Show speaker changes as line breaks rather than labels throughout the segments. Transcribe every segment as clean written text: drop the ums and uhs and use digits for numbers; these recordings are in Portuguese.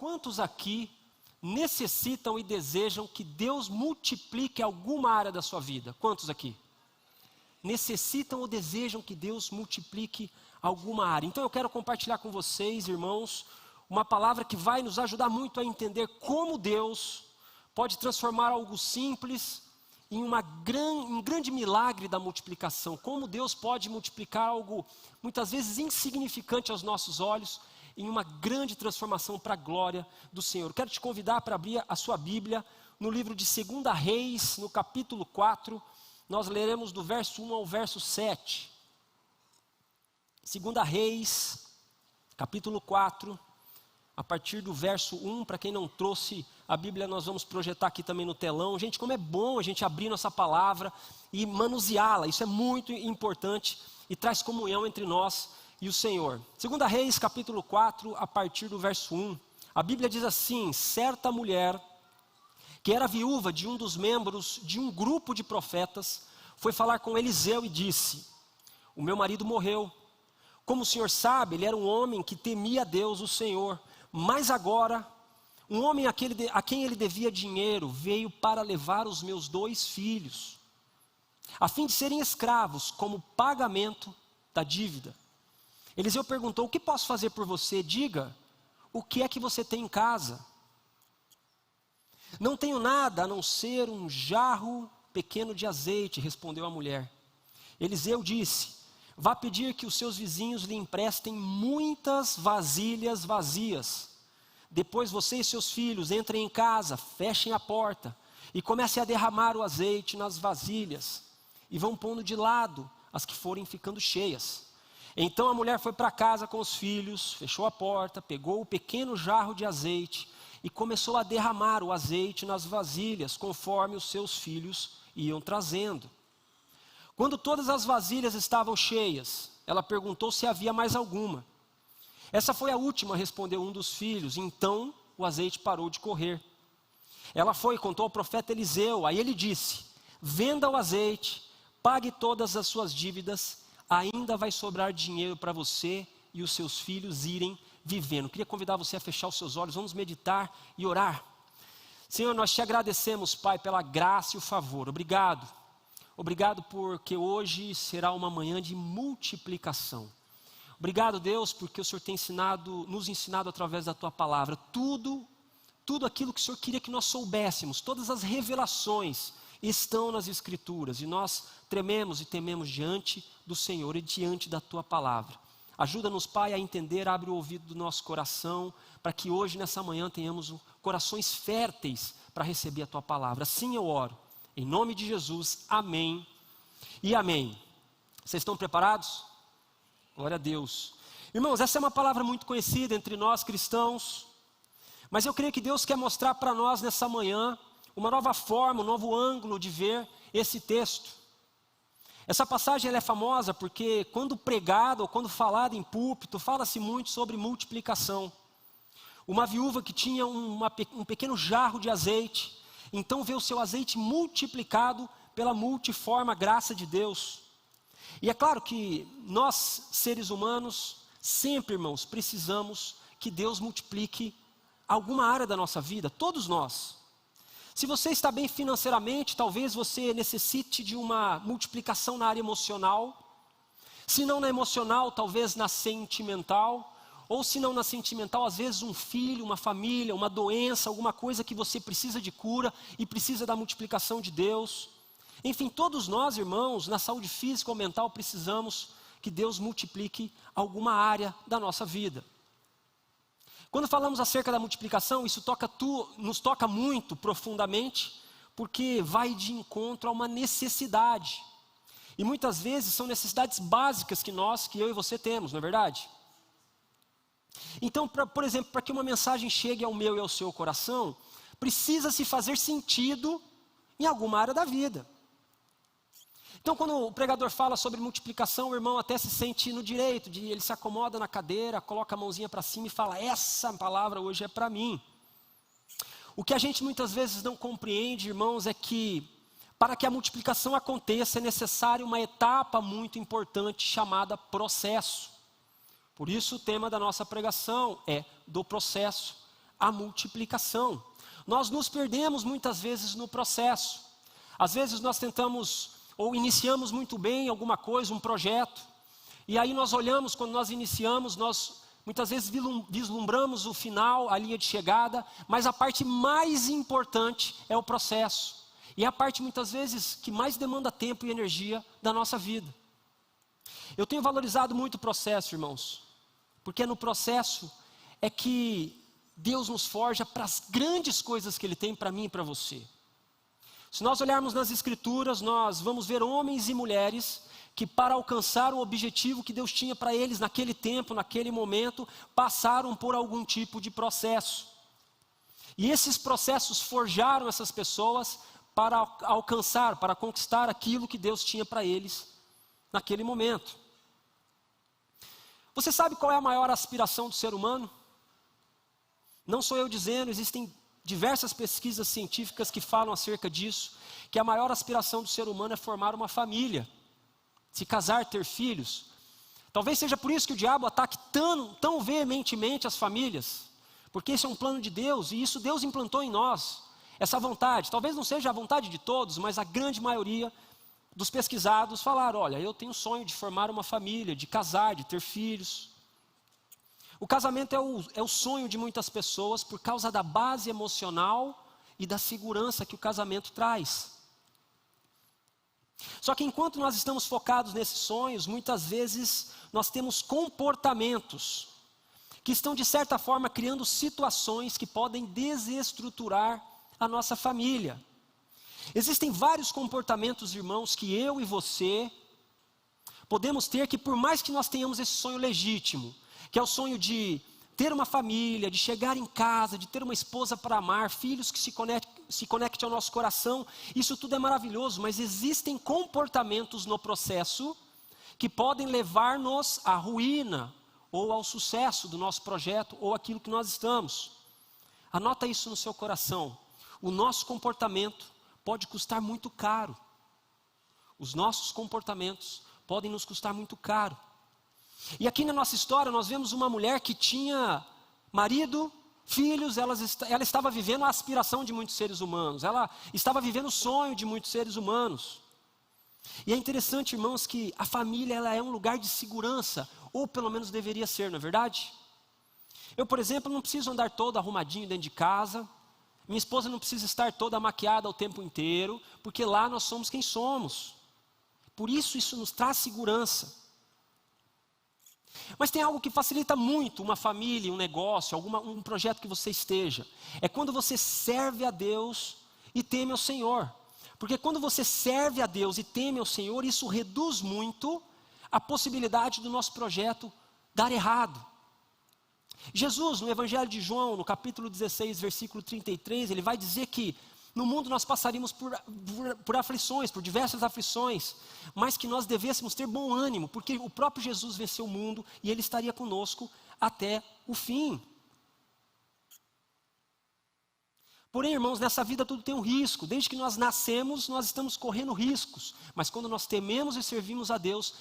Quantos aqui necessitam e desejam que Deus multiplique alguma área da sua vida? Quantos aqui? Necessitam ou desejam que Deus multiplique alguma área? Então eu quero compartilhar com vocês, irmãos, uma palavra que vai nos ajudar muito a entender como Deus pode transformar algo simples em um grande milagre da multiplicação. Como Deus pode multiplicar algo muitas vezes insignificante aos nossos olhos em uma grande transformação para a glória do Senhor. Quero te convidar para abrir a sua Bíblia no livro de 2 Reis, no capítulo 4, nós leremos do verso 1 ao verso 7. 2 Reis, capítulo 4, a partir do verso 1, para quem não trouxe a Bíblia, nós vamos projetar aqui também no telão. Gente, como é bom a gente abrir nossa palavra e manuseá-la, isso é muito importante e traz comunhão entre nós e o Senhor. 2 Reis, capítulo 4, a partir do verso 1, a Bíblia diz assim: certa mulher, que era viúva de um dos membros de um grupo de profetas, foi falar com Eliseu e disse: o meu marido morreu. Como o senhor sabe, ele era um homem que temia a Deus, o Senhor. Mas agora, um homem a quem ele devia dinheiro veio para levar os meus 2 filhos, a fim de serem escravos, como pagamento da dívida. Eliseu perguntou: o que posso fazer por você? Diga, o que é que você tem em casa? Não tenho nada a não ser um jarro pequeno de azeite, respondeu a mulher. Eliseu disse: vá pedir que os seus vizinhos lhe emprestem muitas vasilhas vazias. Depois você e seus filhos entrem em casa, fechem a porta e comecem a derramar o azeite nas vasilhas e vão pondo de lado as que forem ficando cheias. Então a mulher foi para casa com os filhos, fechou a porta, pegou o pequeno jarro de azeite e começou a derramar o azeite nas vasilhas, conforme os seus filhos iam trazendo. Quando todas as vasilhas estavam cheias, ela perguntou se havia mais alguma. Essa foi a última, respondeu um dos filhos. Então o azeite parou de correr. Ela foi e contou ao profeta Eliseu. Aí ele disse: venda o azeite, pague todas as suas dívidas, ainda vai sobrar dinheiro para você e os seus filhos irem vivendo. Queria convidar você a fechar os seus olhos, vamos meditar e orar. Senhor, nós te agradecemos, Pai, pela graça e o favor. Obrigado. Obrigado porque hoje será uma manhã de multiplicação. Obrigado, Deus, porque o Senhor tem nos ensinado através da Tua palavra tudo aquilo que o Senhor queria que nós soubéssemos. Todas as revelações estão nas Escrituras e nós trememos e tememos diante do Senhor e diante da Tua palavra. Ajuda-nos, Pai, a entender, abre o ouvido do nosso coração, para que hoje, nessa manhã, tenhamos corações férteis para receber a Tua palavra. Assim eu oro, em nome de Jesus, amém e amém. Vocês estão preparados? Glória a Deus. Irmãos, essa é uma palavra muito conhecida entre nós cristãos, mas eu creio que Deus quer mostrar para nós nessa manhã uma nova forma, um novo ângulo de ver esse texto. Essa passagem ela é famosa porque quando pregada ou quando falada em púlpito, fala-se muito sobre multiplicação. Uma viúva que tinha um pequeno jarro de azeite, então vê o seu azeite multiplicado pela multiforme graça de Deus. E é claro que nós, seres humanos, sempre, irmãos, precisamos que Deus multiplique alguma área da nossa vida, todos nós. Se você está bem financeiramente, talvez você necessite de uma multiplicação na área emocional. Se não na emocional, talvez na sentimental. Ou se não na sentimental, às vezes um filho, uma família, uma doença, alguma coisa que você precisa de cura e precisa da multiplicação de Deus. Enfim, todos nós, irmãos, na saúde física ou mental, precisamos que Deus multiplique alguma área da nossa vida. Quando falamos acerca da multiplicação, isso nos toca muito profundamente, porque vai de encontro a uma necessidade. E muitas vezes são necessidades básicas que eu e você temos, não é verdade? Então, por exemplo, para que uma mensagem chegue ao meu e ao seu coração, precisa se fazer sentido em alguma área da vida. Então, quando o pregador fala sobre multiplicação, o irmão até se sente no direito, ele se acomoda na cadeira, coloca a mãozinha para cima e fala: essa palavra hoje é para mim. O que a gente muitas vezes não compreende, irmãos, é que para que a multiplicação aconteça é necessário uma etapa muito importante chamada processo. Por isso o tema da nossa pregação é do processo a multiplicação. Nós nos perdemos muitas vezes no processo. Às vezes nós tentamos ou iniciamos muito bem alguma coisa, um projeto, e aí nós olhamos, quando nós iniciamos, nós muitas vezes vislumbramos o final, a linha de chegada, mas a parte mais importante é o processo. E é a parte muitas vezes que mais demanda tempo e energia da nossa vida. Eu tenho valorizado muito o processo, irmãos, porque no processo é que Deus nos forja para as grandes coisas que Ele tem para mim e para você. Se nós olharmos nas Escrituras, nós vamos ver homens e mulheres que, para alcançar o objetivo que Deus tinha para eles naquele tempo, naquele momento, passaram por algum tipo de processo. E esses processos forjaram essas pessoas para alcançar, para conquistar aquilo que Deus tinha para eles naquele momento. Você sabe qual é a maior aspiração do ser humano? Não sou eu dizendo, existem diversas pesquisas científicas que falam acerca disso, que a maior aspiração do ser humano é formar uma família, se casar, ter filhos. Talvez seja por isso que o diabo ataque tão veementemente as famílias, porque esse é um plano de Deus, e isso Deus implantou em nós. Essa vontade, talvez não seja a vontade de todos, mas a grande maioria dos pesquisados falaram: olha, eu tenho o sonho de formar uma família, de casar, de ter filhos. O casamento é o sonho de muitas pessoas por causa da base emocional e da segurança que o casamento traz. Só que enquanto nós estamos focados nesses sonhos, muitas vezes nós temos comportamentos que estão de certa forma criando situações que podem desestruturar a nossa família. Existem vários comportamentos, irmãos, que eu e você podemos ter, que por mais que nós tenhamos esse sonho legítimo, que é o sonho de ter uma família, de chegar em casa, de ter uma esposa para amar, filhos que se conectem ao nosso coração, isso tudo é maravilhoso, mas existem comportamentos no processo que podem levar-nos à ruína ou ao sucesso do nosso projeto ou aquilo que nós estamos. Anota isso no seu coração. O nosso comportamento pode custar muito caro. Os nossos comportamentos podem nos custar muito caro. E aqui na nossa história nós vemos uma mulher que tinha marido, filhos, ela estava vivendo a aspiração de muitos seres humanos. Ela estava vivendo o sonho de muitos seres humanos. E é interessante, irmãos, que a família ela é um lugar de segurança, ou pelo menos deveria ser, não é verdade? Eu, por exemplo, não preciso andar todo arrumadinho dentro de casa. Minha esposa não precisa estar toda maquiada o tempo inteiro, porque lá nós somos quem somos. Por isso nos traz segurança. Mas tem algo que facilita muito uma família, um negócio, um projeto que você esteja. É quando você serve a Deus e teme ao Senhor. Porque quando você serve a Deus e teme ao Senhor, isso reduz muito a possibilidade do nosso projeto dar errado. Jesus, no Evangelho de João, no capítulo 16, versículo 33, ele vai dizer que no mundo nós passaríamos por aflições, por diversas aflições, mas que nós devêssemos ter bom ânimo, porque o próprio Jesus venceu o mundo e Ele estaria conosco até o fim. Porém, irmãos, nessa vida tudo tem um risco. Desde que nós nascemos, nós estamos correndo riscos, mas quando nós tememos e servimos a Deus,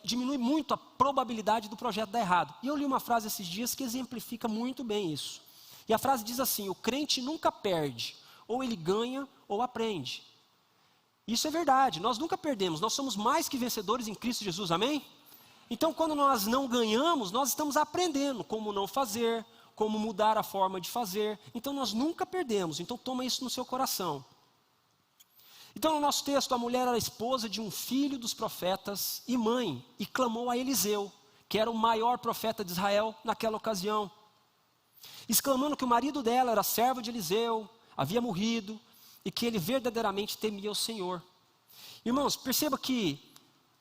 diminui muito a probabilidade do projeto dar errado. E eu li uma frase esses dias que exemplifica muito bem isso. E a frase diz assim: o crente nunca perde, ou ele ganha ou aprende. Isso é verdade, nós nunca perdemos, nós somos mais que vencedores em Cristo Jesus, amém? Então quando nós não ganhamos, nós estamos aprendendo como não fazer, como mudar a forma de fazer. Então nós nunca perdemos, então toma isso no seu coração. Então no nosso texto, a mulher era esposa de um filho dos profetas e mãe, e clamou a Eliseu, que era o maior profeta de Israel naquela ocasião, exclamando que o marido dela era servo de Eliseu, havia morrido, e que ele verdadeiramente temia o Senhor. Irmãos, perceba que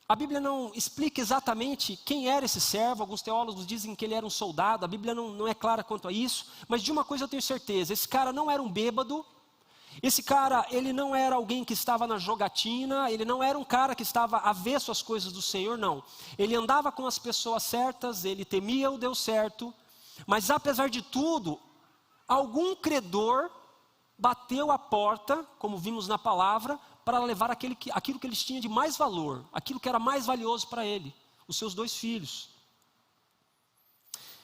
a Bíblia não explica exatamente quem era esse servo. Alguns teólogos dizem que ele era um soldado, a Bíblia não é clara quanto a isso, mas de uma coisa eu tenho certeza: esse cara não era um bêbado, esse cara, ele não era alguém que estava na jogatina, ele não era um cara que estava avesso às coisas do Senhor, não. Ele andava com as pessoas certas, ele temia o Deus certo, mas apesar de tudo, algum credor bateu a porta, como vimos na palavra, para levar aquilo que eles tinham de mais valor, aquilo que era mais valioso para ele, os seus 2 filhos.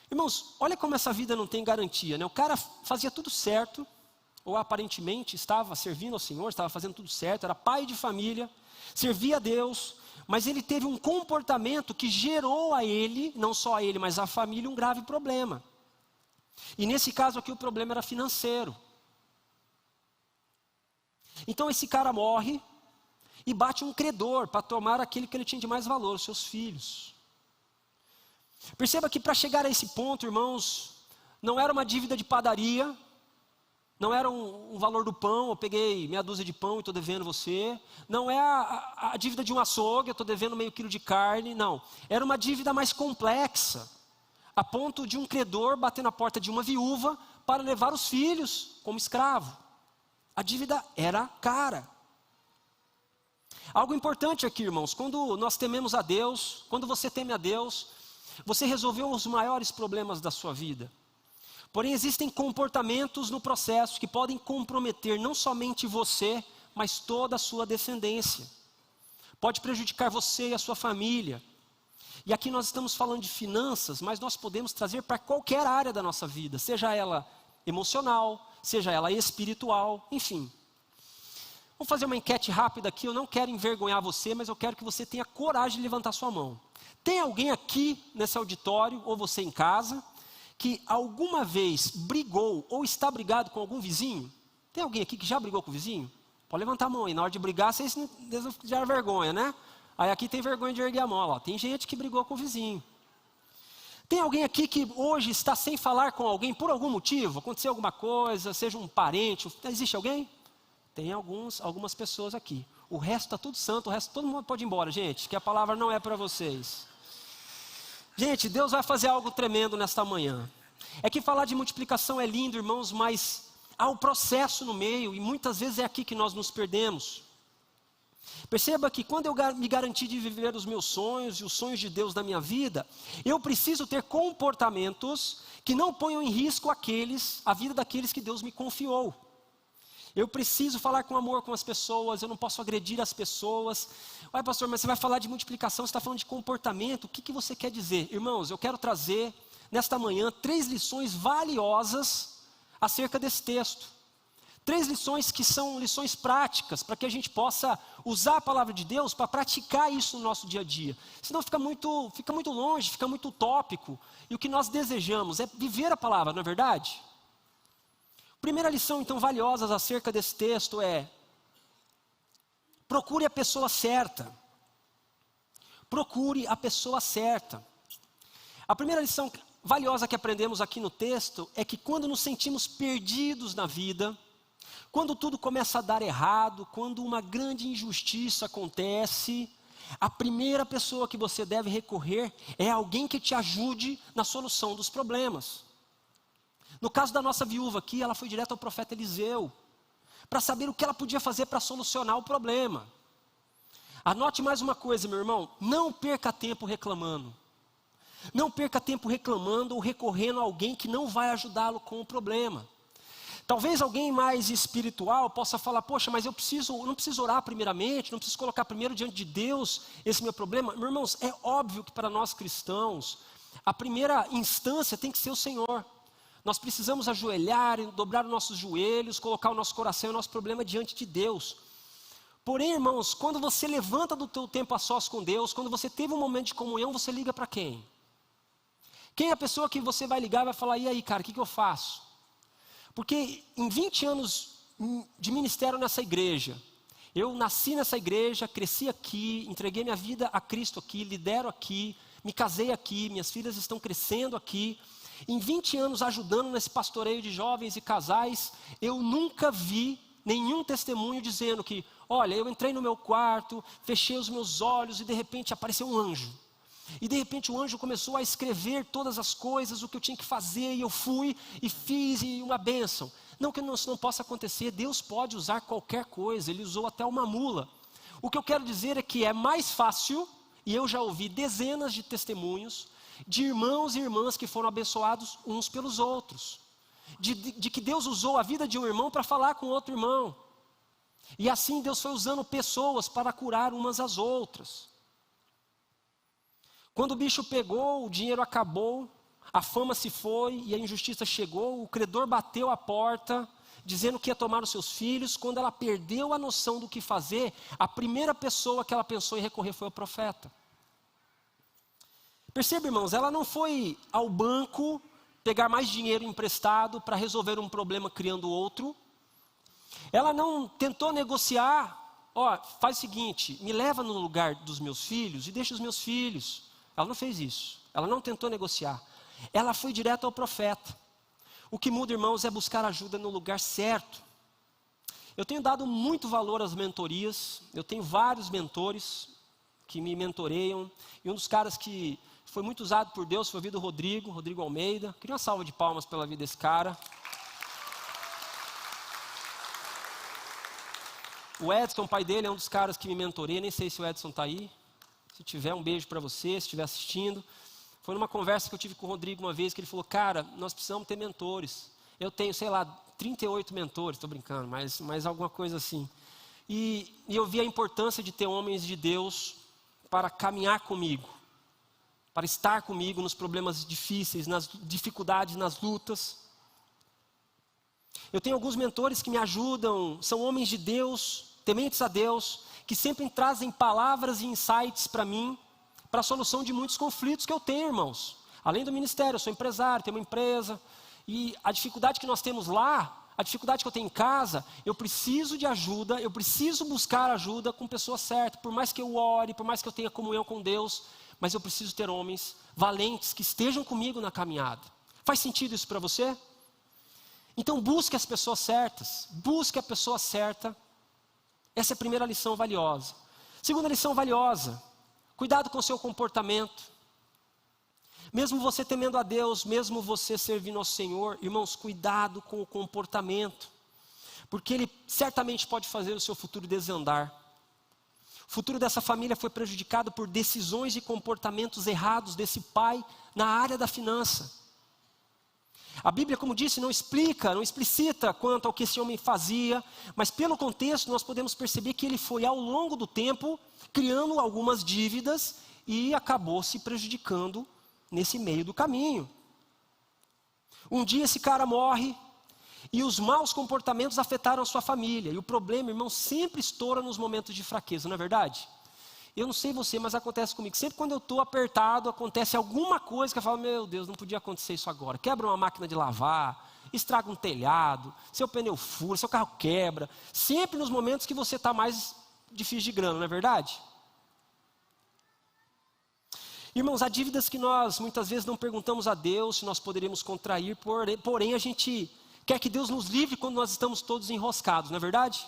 Irmãos, olha como essa vida não tem garantia, né? O cara fazia tudo certo, ou aparentemente estava servindo ao Senhor, estava fazendo tudo certo, era pai de família, servia a Deus, mas ele teve um comportamento que gerou a ele, não só a ele, mas à família, um grave problema. E nesse caso aqui o problema era financeiro. Então esse cara morre e bate um credor para tomar aquele que ele tinha de mais valor, os seus filhos. Perceba que para chegar a esse ponto, irmãos, não era uma dívida de padaria, não era um valor do pão, eu peguei meia dúzia de pão e estou devendo você. Não é a dívida de um açougue, eu estou devendo meio quilo de carne, não. Era uma dívida mais complexa, a ponto de um credor bater na porta de uma viúva para levar os filhos como escravo. A dívida era cara. Algo importante aqui, irmãos, quando nós tememos a Deus, quando você teme a Deus, você resolveu os maiores problemas da sua vida. Porém, existem comportamentos no processo que podem comprometer não somente você, mas toda a sua descendência. Pode prejudicar você e a sua família. E aqui nós estamos falando de finanças, mas nós podemos trazer para qualquer área da nossa vida, seja ela emocional, seja ela espiritual, enfim. Vamos fazer uma enquete rápida aqui, eu não quero envergonhar você, mas eu quero que você tenha coragem de levantar sua mão. Tem alguém aqui nesse auditório, ou você em casa, que alguma vez brigou ou está brigado com algum vizinho? Tem alguém aqui que já brigou com o vizinho? Pode levantar a mão aí, na hora de brigar, vocês não tiveram vergonha, né? Aí aqui tem vergonha de erguer a mão, ó. Tem gente que brigou com o vizinho. Tem alguém aqui que hoje está sem falar com alguém por algum motivo? Aconteceu alguma coisa, seja um parente, existe alguém? Tem algumas pessoas aqui. O resto está tudo santo, o resto todo mundo pode ir embora, gente, que a palavra não é para vocês. Gente, Deus vai fazer algo tremendo nesta manhã. É que falar de multiplicação é lindo, irmãos, mas há um processo no meio e muitas vezes é aqui que nós nos perdemos. Perceba que quando eu me garantir de viver os meus sonhos e os sonhos de Deus na minha vida, eu preciso ter comportamentos que não ponham em risco a vida daqueles que Deus me confiou. Eu preciso falar com amor com as pessoas, eu não posso agredir as pessoas. Ué, pastor, mas você vai falar de multiplicação, você está falando de comportamento, o que você quer dizer? Irmãos, eu quero trazer nesta manhã 3 lições valiosas acerca desse texto. 3 lições que são lições práticas, para que a gente possa usar a palavra de Deus para praticar isso no nosso dia a dia. Senão fica muito longe, fica muito utópico. E o que nós desejamos é viver a palavra, não é verdade? Primeira lição, então, valiosa acerca desse texto é: procure a pessoa certa. Procure a pessoa certa. A primeira lição valiosa que aprendemos aqui no texto é que quando nos sentimos perdidos na vida, quando tudo começa a dar errado, quando uma grande injustiça acontece, a primeira pessoa que você deve recorrer é alguém que te ajude na solução dos problemas. No caso da nossa viúva aqui, ela foi direto ao profeta Eliseu, para saber o que ela podia fazer para solucionar o problema. Anote mais uma coisa, meu irmão, não perca tempo reclamando. Não perca tempo reclamando ou recorrendo a alguém que não vai ajudá-lo com o problema. Talvez alguém mais espiritual possa falar: poxa, mas eu não preciso orar primeiramente, não preciso colocar primeiro diante de Deus esse meu problema. Meus irmãos, é óbvio que para nós cristãos, a primeira instância tem que ser o Senhor. Nós precisamos ajoelhar, dobrar os nossos joelhos, colocar o nosso coração e o nosso problema diante de Deus. Porém, irmãos, quando você levanta do teu tempo a sós com Deus, quando você teve um momento de comunhão, você liga para quem? Quem é a pessoa que você vai ligar e vai falar: e aí, cara, o que eu faço? Porque em 20 anos de ministério nessa igreja, eu nasci nessa igreja, cresci aqui, entreguei minha vida a Cristo aqui, lidero aqui, me casei aqui, minhas filhas estão crescendo aqui. Em 20 anos ajudando nesse pastoreio de jovens e casais, eu nunca vi nenhum testemunho dizendo que: olha, eu entrei no meu quarto, fechei os meus olhos e de repente apareceu um anjo. E de repente o anjo começou a escrever todas as coisas, o que eu tinha que fazer, e eu fui e fiz, e uma bênção. Não que isso não possa acontecer, Deus pode usar qualquer coisa, Ele usou até uma mula. O que eu quero dizer é que é mais fácil, e eu já ouvi dezenas de testemunhos, de irmãos e irmãs que foram abençoados uns pelos outros, de que Deus usou a vida de um irmão para falar com outro irmão, e assim Deus foi usando pessoas para curar umas às outras. Quando o bicho pegou, o dinheiro acabou, a fama se foi e a injustiça chegou, o credor bateu a porta, dizendo que ia tomar os seus filhos. Quando ela perdeu a noção do que fazer, a primeira pessoa que ela pensou em recorrer foi o profeta. Perceba, irmãos, ela não foi ao banco pegar mais dinheiro emprestado para resolver um problema criando outro. Ela não tentou negociar, faz o seguinte, me leva no lugar dos meus filhos e deixa os meus filhos. Ela não fez isso, ela não tentou negociar. Ela foi direto ao profeta. O que muda, irmãos, é buscar ajuda no lugar certo. Eu tenho dado muito valor às mentorias, eu tenho vários mentores que me mentoreiam, e um dos caras que foi muito usado por Deus foi a vida do Rodrigo Almeida. Queria uma salva de palmas pela vida desse cara. O Edson, pai dele, é um dos caras que me mentoreia, nem sei se o Edson está aí. Se tiver, um beijo para você, se estiver assistindo. Foi numa conversa que eu tive com o Rodrigo uma vez, que ele falou, cara, nós precisamos ter mentores. Eu tenho, 38 mentores, estou brincando, mas alguma coisa assim. E eu vi a importância de ter homens de Deus para caminhar comigo, para estar comigo nos problemas difíceis, nas dificuldades, nas lutas. Eu tenho alguns mentores que me ajudam, são homens de Deus, tementes a Deus, que sempre trazem palavras e insights para mim, para a solução de muitos conflitos que eu tenho, irmãos. Além do ministério, eu sou empresário, tenho uma empresa, e a dificuldade que nós temos lá, a dificuldade que eu tenho em casa, eu preciso de ajuda, eu preciso buscar ajuda com pessoas certas, por mais que eu ore, por mais que eu tenha comunhão com Deus, mas eu preciso ter homens valentes que estejam comigo na caminhada. Faz sentido isso para você? Então busque as pessoas certas, busque a pessoa certa. Essa é a primeira lição valiosa. Segunda lição valiosa, cuidado com o seu comportamento. Mesmo você temendo a Deus, mesmo você servindo ao Senhor, irmãos, cuidado com o comportamento, porque Ele certamente pode fazer o seu futuro desandar. O futuro dessa família foi prejudicado por decisões e comportamentos errados desse pai na área da finança. A Bíblia, como disse, não explicita quanto ao que esse homem fazia, mas pelo contexto nós podemos perceber que ele foi ao longo do tempo criando algumas dívidas e acabou se prejudicando nesse meio do caminho. Um dia esse cara morre e os maus comportamentos afetaram a sua família. E o problema, irmão, sempre estoura nos momentos de fraqueza, não é verdade? Eu não sei você, mas acontece comigo. Sempre quando eu estou apertado, acontece alguma coisa que eu falo, meu Deus, não podia acontecer isso agora. Quebra uma máquina de lavar, estraga um telhado, seu pneu fura, seu carro quebra. Sempre nos momentos que você está mais difícil de grana, não é verdade? Irmãos, há dívidas que nós muitas vezes não perguntamos a Deus se nós poderíamos contrair, porém a gente quer que Deus nos livre quando nós estamos todos enroscados, não é verdade?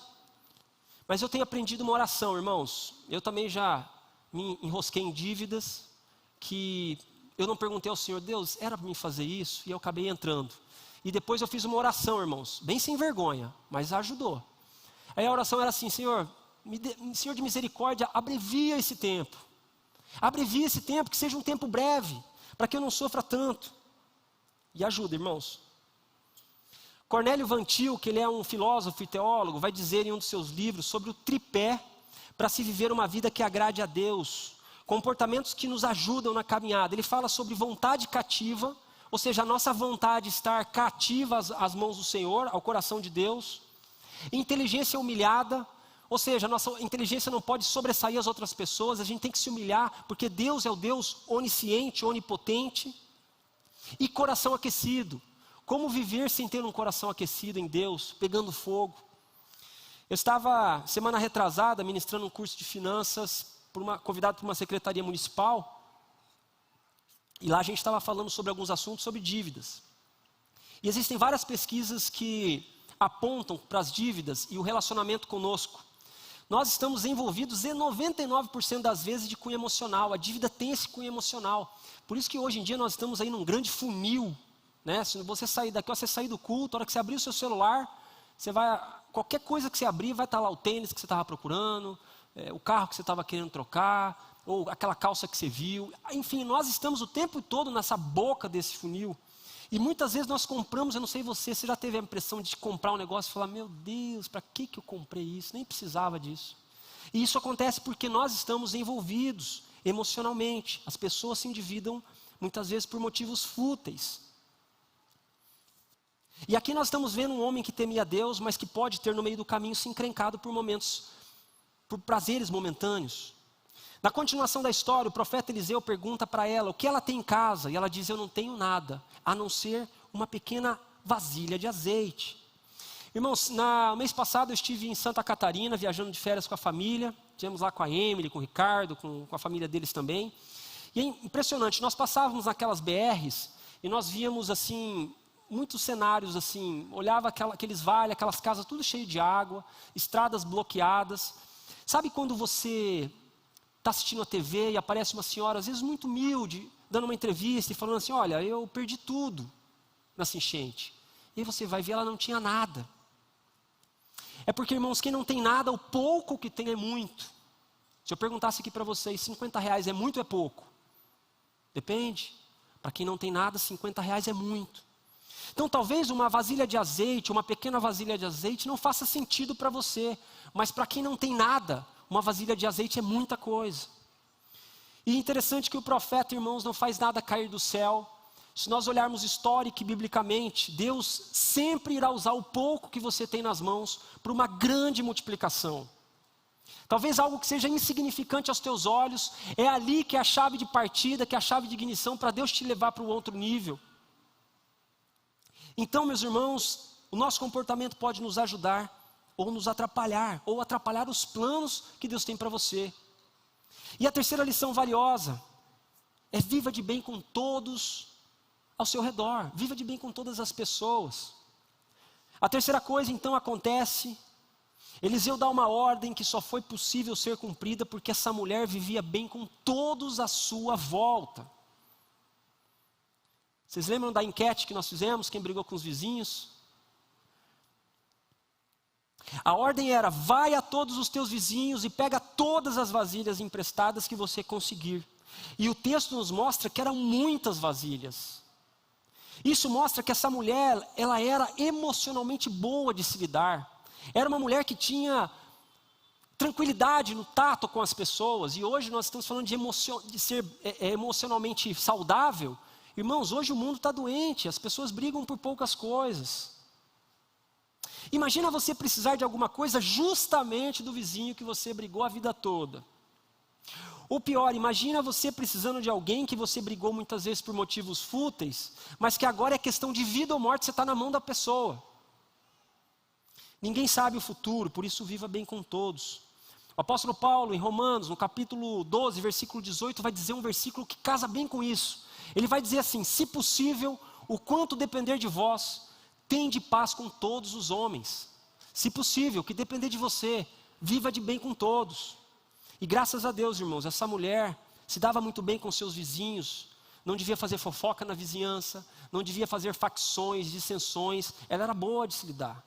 Mas eu tenho aprendido uma oração, irmãos. Eu também já me enrosquei em dívidas que eu não perguntei ao Senhor, Deus, era para mim fazer isso? E eu acabei entrando. E depois eu fiz uma oração, irmãos, bem sem vergonha, mas ajudou. Aí a oração era assim, Senhor, Senhor de misericórdia, abrevia esse tempo. Abrevia esse tempo, que seja um tempo breve, para que eu não sofra tanto. E ajuda, irmãos. Cornélio Van Til, que ele é um filósofo e teólogo, vai dizer em um dos seus livros sobre o tripé para se viver uma vida que agrade a Deus, comportamentos que nos ajudam na caminhada. Ele fala sobre vontade cativa, ou seja, a nossa vontade estar cativa às mãos do Senhor, ao coração de Deus. Inteligência humilhada, ou seja, a nossa inteligência não pode sobressair as outras pessoas, a gente tem que se humilhar, porque Deus é o Deus onisciente, onipotente. E coração aquecido. Como viver sem ter um coração aquecido em Deus, pegando fogo? Eu estava, semana retrasada, ministrando um curso de finanças, convidado por uma secretaria municipal, e lá a gente estava falando sobre alguns assuntos sobre dívidas. E existem várias pesquisas que apontam para as dívidas e o relacionamento conosco. Nós estamos envolvidos em 99% das vezes de cunho emocional, a dívida tem esse cunho emocional. Por isso que hoje em dia nós estamos aí num grande funil, né? Se você sair daqui, você sair do culto, a hora que você abrir o seu celular, qualquer coisa que você abrir, vai estar lá o tênis que você estava procurando, o carro que você estava querendo trocar, ou aquela calça que você viu. Enfim, nós estamos o tempo todo nessa boca desse funil. E muitas vezes nós compramos, eu não sei você já teve a impressão de comprar um negócio e falar, meu Deus, para que eu comprei isso? Nem precisava disso. E isso acontece porque nós estamos envolvidos emocionalmente. As pessoas se endividam muitas vezes por motivos fúteis. E aqui nós estamos vendo um homem que temia Deus, mas que pode ter no meio do caminho se encrencado por momentos, por prazeres momentâneos. Na continuação da história, o profeta Eliseu pergunta para ela o que ela tem em casa, e ela diz: eu não tenho nada, a não ser uma pequena vasilha de azeite. Irmãos, no mês passado eu estive em Santa Catarina, viajando de férias com a família, estivemos lá com a Emily, com o Ricardo, com a família deles também, e é impressionante, nós passávamos naquelas BRs, e nós víamos assim, muitos cenários assim, olhava aqueles vales, aquelas casas tudo cheio de água, estradas bloqueadas. Sabe quando você está assistindo a TV e aparece uma senhora, às vezes muito humilde, dando uma entrevista e falando assim: olha, eu perdi tudo nessa enchente. E aí você vai ver, ela não tinha nada. É porque, irmãos, quem não tem nada, o pouco que tem é muito. Se eu perguntasse aqui para vocês, R$50 é muito ou é pouco? Depende. Para quem não tem nada, R$50 é muito. Então talvez uma vasilha de azeite, uma pequena vasilha de azeite não faça sentido para você, mas para quem não tem nada, uma vasilha de azeite é muita coisa. E é interessante que o profeta, irmãos, não faz nada cair do céu. Se nós olharmos histórico e biblicamente, Deus sempre irá usar o pouco que você tem nas mãos para uma grande multiplicação. Talvez algo que seja insignificante aos teus olhos, é ali que é a chave de partida, que é a chave de ignição para Deus te levar para o outro nível. Então, meus irmãos, o nosso comportamento pode nos ajudar ou nos atrapalhar, ou atrapalhar os planos que Deus tem para você. E a terceira lição valiosa é: viva de bem com todos ao seu redor, viva de bem com todas as pessoas. A terceira coisa então acontece, Eliseu dá uma ordem que só foi possível ser cumprida porque essa mulher vivia bem com todos à sua volta. Vocês lembram da enquete que nós fizemos, quem brigou com os vizinhos? A ordem era: vai a todos os teus vizinhos e pega todas as vasilhas emprestadas que você conseguir. E o texto nos mostra que eram muitas vasilhas. Isso mostra que essa mulher, ela era emocionalmente boa de se lidar. Era uma mulher que tinha tranquilidade no tato com as pessoas. E hoje nós estamos falando de ser emocionalmente saudável. Irmãos, hoje o mundo está doente, as pessoas brigam por poucas coisas. Imagina você precisar de alguma coisa justamente do vizinho que você brigou a vida toda. Ou pior, imagina você precisando de alguém que você brigou muitas vezes por motivos fúteis, mas que agora é questão de vida ou morte, você está na mão da pessoa. Ninguém sabe o futuro, por isso viva bem com todos. O apóstolo Paulo, em Romanos, no capítulo 12, versículo 18, vai dizer um versículo que casa bem com isso. Ele vai dizer assim: se possível, o quanto depender de vós, tende paz com todos os homens. Se possível, o que depender de você, viva de bem com todos. E graças a Deus, irmãos, essa mulher se dava muito bem com seus vizinhos, não devia fazer fofoca na vizinhança, não devia fazer facções, dissensões, ela era boa de se lidar.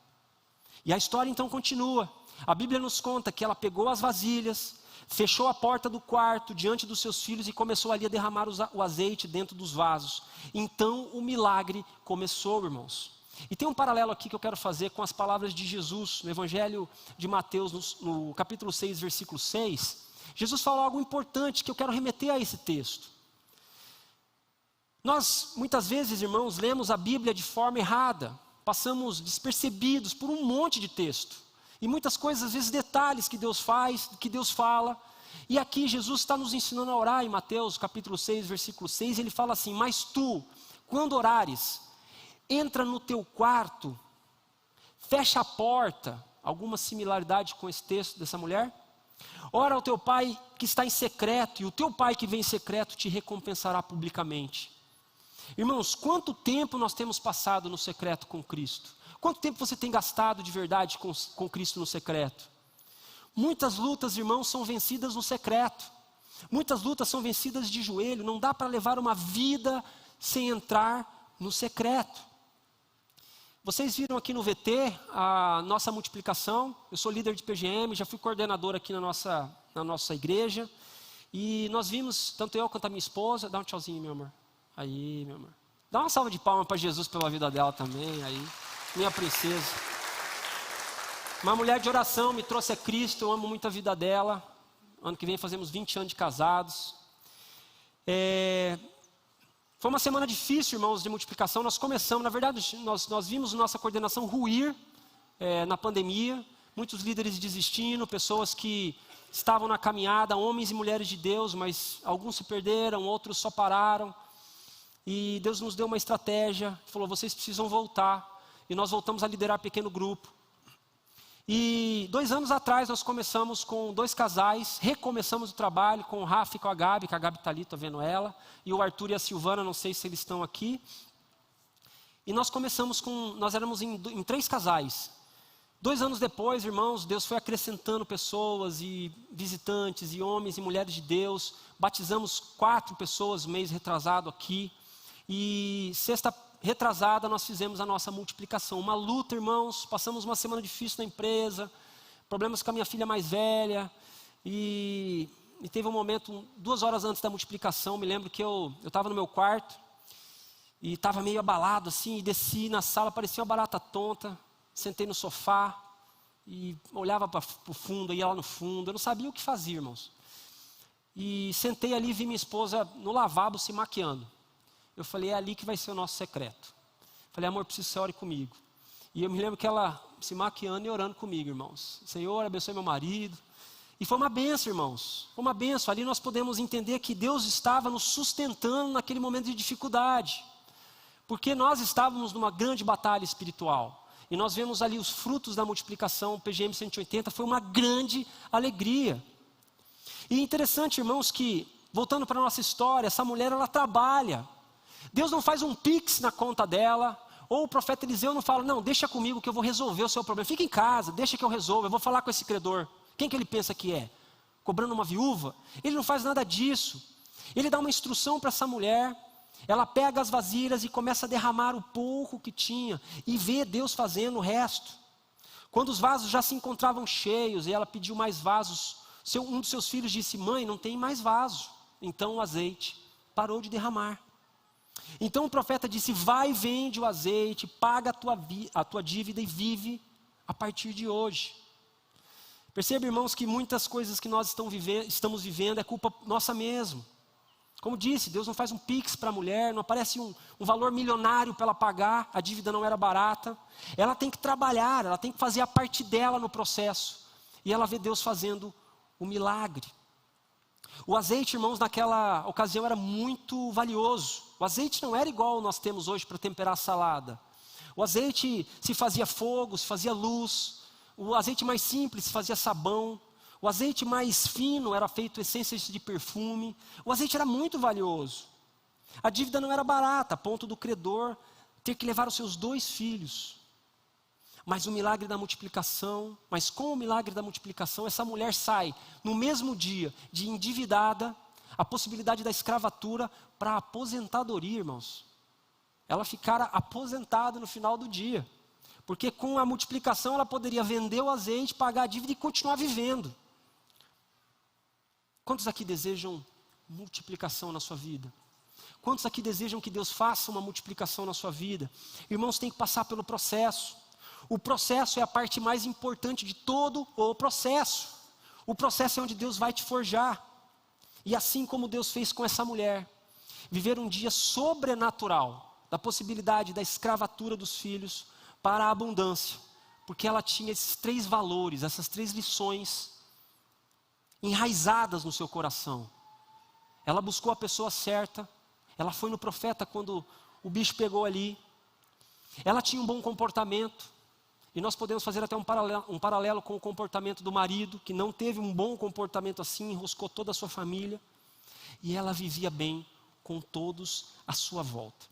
E a história então continua. A Bíblia nos conta que ela pegou as vasilhas, fechou a porta do quarto diante dos seus filhos e começou ali a derramar o azeite dentro dos vasos. Então o milagre começou, irmãos. E tem um paralelo aqui que eu quero fazer com as palavras de Jesus, no Evangelho de Mateus, no capítulo 6, versículo 6. Jesus falou algo importante que eu quero remeter a esse texto. Nós, muitas vezes, irmãos, lemos a Bíblia de forma errada. Passamos despercebidos por um monte de texto. E muitas coisas, às vezes, detalhes que Deus faz, que Deus fala. E aqui Jesus está nos ensinando a orar em Mateus, capítulo 6, versículo 6. Ele fala assim: mas tu, quando orares, entra no teu quarto, fecha a porta. Alguma similaridade com esse texto dessa mulher? Ora ao teu pai que está em secreto, e o teu pai que vem em secreto te recompensará publicamente. Irmãos, quanto tempo nós temos passado no secreto com Cristo? Quanto tempo você tem gastado de verdade com Cristo no secreto? Muitas lutas, irmãos, são vencidas no secreto. Muitas lutas são vencidas de joelho. Não dá para levar uma vida sem entrar no secreto. Vocês viram aqui no VT a nossa multiplicação. Eu sou líder de PGM, já fui coordenador aqui na nossa igreja. E nós vimos, tanto eu quanto a minha esposa. Dá um tchauzinho, meu amor. Aí, meu amor. Dá uma salva de palmas para Jesus pela vida dela também. Aí, minha princesa. Uma mulher de oração me trouxe a Cristo. Eu amo muito a vida dela. Ano que vem fazemos 20 anos de casados. Foi uma semana difícil, irmãos, de multiplicação. Nós começamos, na verdade, nós vimos nossa coordenação ruir na pandemia. Muitos líderes desistindo, pessoas que estavam na caminhada, homens e mulheres de Deus, mas alguns se perderam, outros só pararam. E Deus nos deu uma estratégia, falou, vocês precisam voltar. E nós voltamos a liderar pequeno grupo. E 2 anos atrás nós começamos com 2 casais, recomeçamos o trabalho com o Rafa e com a Gabi, que a Gabi está ali, estou vendo ela, e o Arthur e a Silvana, não sei se eles estão aqui. E nós começamos nós éramos em 3 casais. 2 anos depois, irmãos, Deus foi acrescentando pessoas e visitantes e homens e mulheres de Deus. Batizamos 4 pessoas mês retrasado aqui. E sexta retrasada nós fizemos a nossa multiplicação. Uma luta, irmãos, passamos uma semana difícil na empresa, problemas com a minha filha mais velha. E teve um momento, 2 horas antes da multiplicação, me lembro que eu estava no meu quarto e estava meio abalado assim, e desci na sala, parecia uma barata tonta. Sentei no sofá e olhava para o fundo, ia lá no fundo. Eu não sabia o que fazia, irmãos. E sentei ali e vi minha esposa no lavabo se maquiando. Eu falei, é ali que vai ser o nosso secreto. Falei, amor, preciso que você ore comigo. E eu me lembro que ela se maquiando e orando comigo, irmãos. Senhor, abençoe meu marido. E foi uma benção, irmãos. Foi uma benção. Ali nós podemos entender que Deus estava nos sustentando naquele momento de dificuldade. Porque nós estávamos numa grande batalha espiritual. E nós vemos ali os frutos da multiplicação, o PGM 180, foi uma grande alegria. E é interessante, irmãos, que, voltando para a nossa história, essa mulher, ela trabalha. Deus não faz um pix na conta dela, ou o profeta Eliseu não fala, não, deixa comigo que eu vou resolver o seu problema. Fica em casa, deixa que eu resolvo, eu vou falar com esse credor. Quem que ele pensa que é? Cobrando uma viúva? Ele não faz nada disso. Ele dá uma instrução para essa mulher. Ela pega as vasilhas e começa a derramar o pouco que tinha e vê Deus fazendo o resto. Quando os vasos já se encontravam cheios e ela pediu mais vasos, um dos seus filhos disse, mãe, não tem mais vaso. Então o azeite parou de derramar. Então o profeta disse, vai, vende o azeite, paga a tua dívida e vive a partir de hoje. Perceba, irmãos, que muitas coisas que nós estamos vivendo é culpa nossa mesmo. Como disse, Deus não faz um pix para a mulher, não aparece um valor milionário para ela pagar, a dívida não era barata. Ela tem que trabalhar, ela tem que fazer a parte dela no processo. E ela vê Deus fazendo o milagre. O azeite, irmãos, naquela ocasião era muito valioso. O azeite não era igual nós temos hoje para temperar a salada. O azeite se fazia fogo, se fazia luz. O azeite mais simples se fazia sabão. O azeite mais fino era feito essências de perfume. O azeite era muito valioso. A dívida não era barata, a ponto do credor ter que levar os seus 2 filhos. Mas o milagre da multiplicação, com o milagre da multiplicação, essa mulher sai no mesmo dia de endividada, a possibilidade da escravatura para a aposentadoria, irmãos. Ela ficara aposentada no final do dia. Porque com a multiplicação ela poderia vender o azeite, pagar a dívida e continuar vivendo. Quantos aqui desejam multiplicação na sua vida? Quantos aqui desejam que Deus faça uma multiplicação na sua vida? Irmãos, tem que passar pelo processo. O processo é a parte mais importante de todo o processo. O processo é onde Deus vai te forjar. E assim como Deus fez com essa mulher, viver um dia sobrenatural, da possibilidade da escravatura dos filhos para a abundância. Porque ela tinha esses 3 valores, essas 3 lições enraizadas no seu coração. Ela buscou a pessoa certa, ela foi no profeta quando o bicho pegou ali. Ela tinha um bom comportamento, e nós podemos fazer até um paralelo com o comportamento do marido, que não teve um bom comportamento assim, enroscou toda a sua família, e ela vivia bem com todos à sua volta.